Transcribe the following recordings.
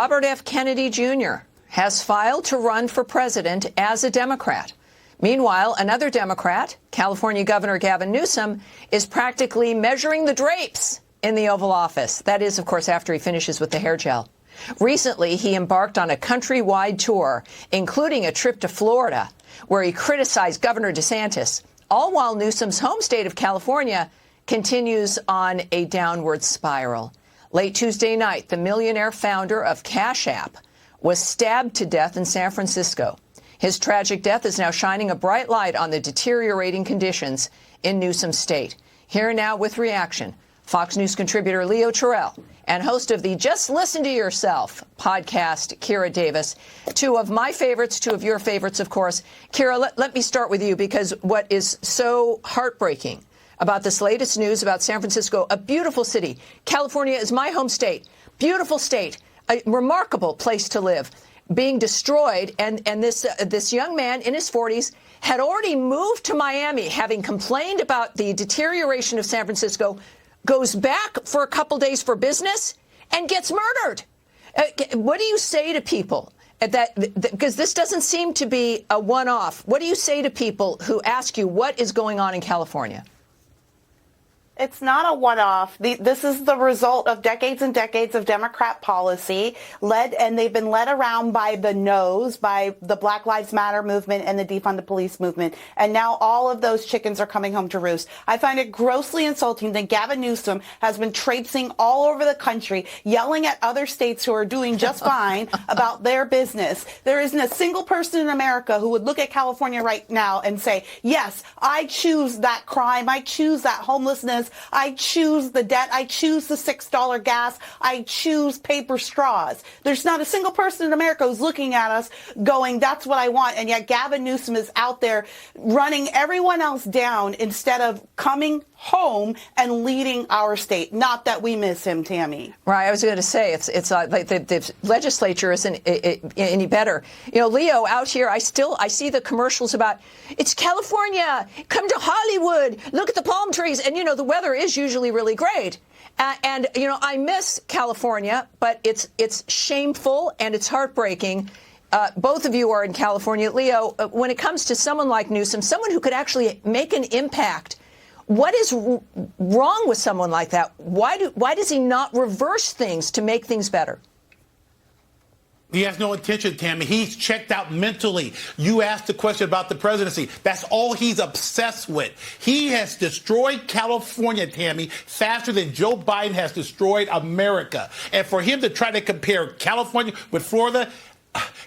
Robert F. Kennedy Jr. has filed to run for president as a Democrat. Meanwhile, another Democrat, California Governor Gavin Newsom, is practically measuring the drapes in the Oval Office. That is, of course, after he finishes with the hair gel. Recently, he embarked on a countrywide tour, including a trip to Florida, where he criticized Governor DeSantis, all while Newsom's home state of California continues on a downward spiral. Late Tuesday night, the millionaire founder of Cash App was stabbed to death in San Francisco. His tragic death is now shining a bright light on the deteriorating conditions in Newsom's state. Here now with reaction, Fox News contributor Leo Terrell and host of the Just Listen to Yourself podcast, Kira Davis. Two of my favorites, two of your favorites, of course. Kira, let me start with you, because what is so heartbreaking about this latest news about San Francisco, a beautiful city. California is my home state. Beautiful state, a remarkable place to live, being destroyed. And this young man in his 40s had already moved to Miami, having complained about the deterioration of San Francisco, goes back for a couple days for business and gets murdered. What do you say to people because this doesn't seem to be a one-off? What do you say to people who ask you what is going on in California? It's not a one-off. This is the result of decades and decades of Democrat policy, and they've been led around by the no's, by the Black Lives Matter movement and the defund the police movement. And now all of those chickens are coming home to roost. I find it grossly insulting that Gavin Newsom has been traipsing all over the country, yelling at other states who are doing just fine about their business. There isn't a single person in America who would look at California right now and say, yes, I choose that crime. I choose that homelessness. I choose the debt. I choose the $6 gas. I choose paper straws. There's not a single person in America who's looking at us going, that's what I want. And yet Gavin Newsom is out there running everyone else down instead of coming home and leading our state. Not that we miss him, Tammy. Right. I was going to say it's like the legislature isn't any better. You know, Leo, out here, I see the commercials about it's California. Come to Hollywood. Look at the palm trees. And, you know, the weather is usually really great. And, you know, I miss California, but it's shameful and it's heartbreaking. Both of you are in California. Leo, when it comes to someone like Newsom, someone who could actually make an impact, what is wrong with someone like that? Why does he not reverse things to make things better? He has no intention, Tammy. He's checked out mentally. You asked the question about the presidency. That's all he's obsessed with. He has destroyed California, Tammy, faster than Joe Biden has destroyed America. And for him to try to compare California with Florida,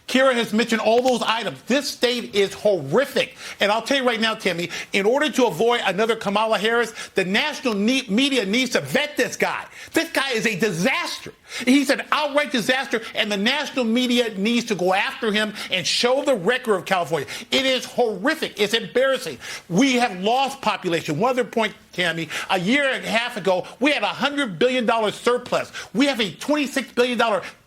Kira has mentioned all those items. This state is horrific. And I'll tell you right now, Tammy, in order to avoid another Kamala Harris, the national media needs to vet this guy. This guy is a disaster. He's an outright disaster, and the national media needs to go after him and show the record of California. It is horrific. It's embarrassing. We have lost population. One other point, Tammy, a year and a half ago, we had a $100 billion surplus. We have a $26 billion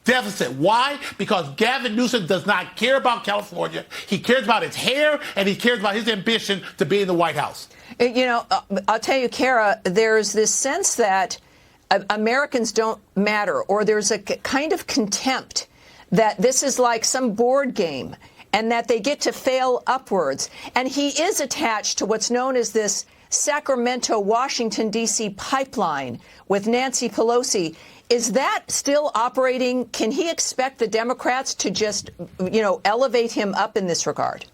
deficit. Why? Because Gavin Newsom does not care about California. He cares about his hair, and he cares about his ambition to be in the White House. You know, I'll tell you, Kara, there's this sense that Americans don't matter, or there's a kind of contempt that this is like some board game and that they get to fail upwards. And he is attached to what's known as this Sacramento, Washington, D.C. pipeline with Nancy Pelosi. Is that still operating? Can he expect the Democrats to just, you know, elevate him up in this regard?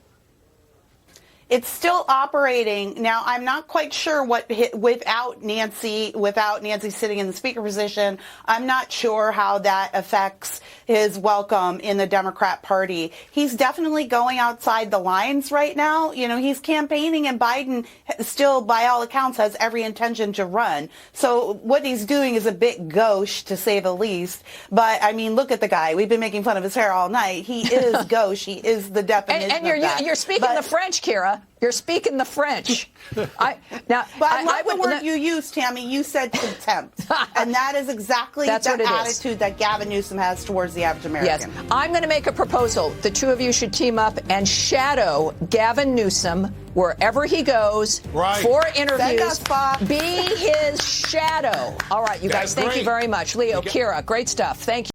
It's still operating. Now, I'm not quite sure without Nancy sitting in the speaker position, I'm not sure how that affects his welcome in the Democrat Party. He's definitely going outside the lines right now. You know, he's campaigning, and Biden still, by all accounts, has every intention to run. So what he's doing is a bit gauche, to say the least. But, I mean, look at the guy. We've been making fun of his hair all night. He is gauche. He is the definition of that. And you're speaking the French, Kira. You're speaking the French. I like the word you used, Tammy. You said contempt. And that is exactly the attitude that Gavin Newsom has towards the average American. Yes. I'm going to make a proposal. The two of you should team up and shadow Gavin Newsom wherever he goes for interviews. Be his shadow. All right, you guys, thank you very much. Leo, Kira, great stuff. Thank you.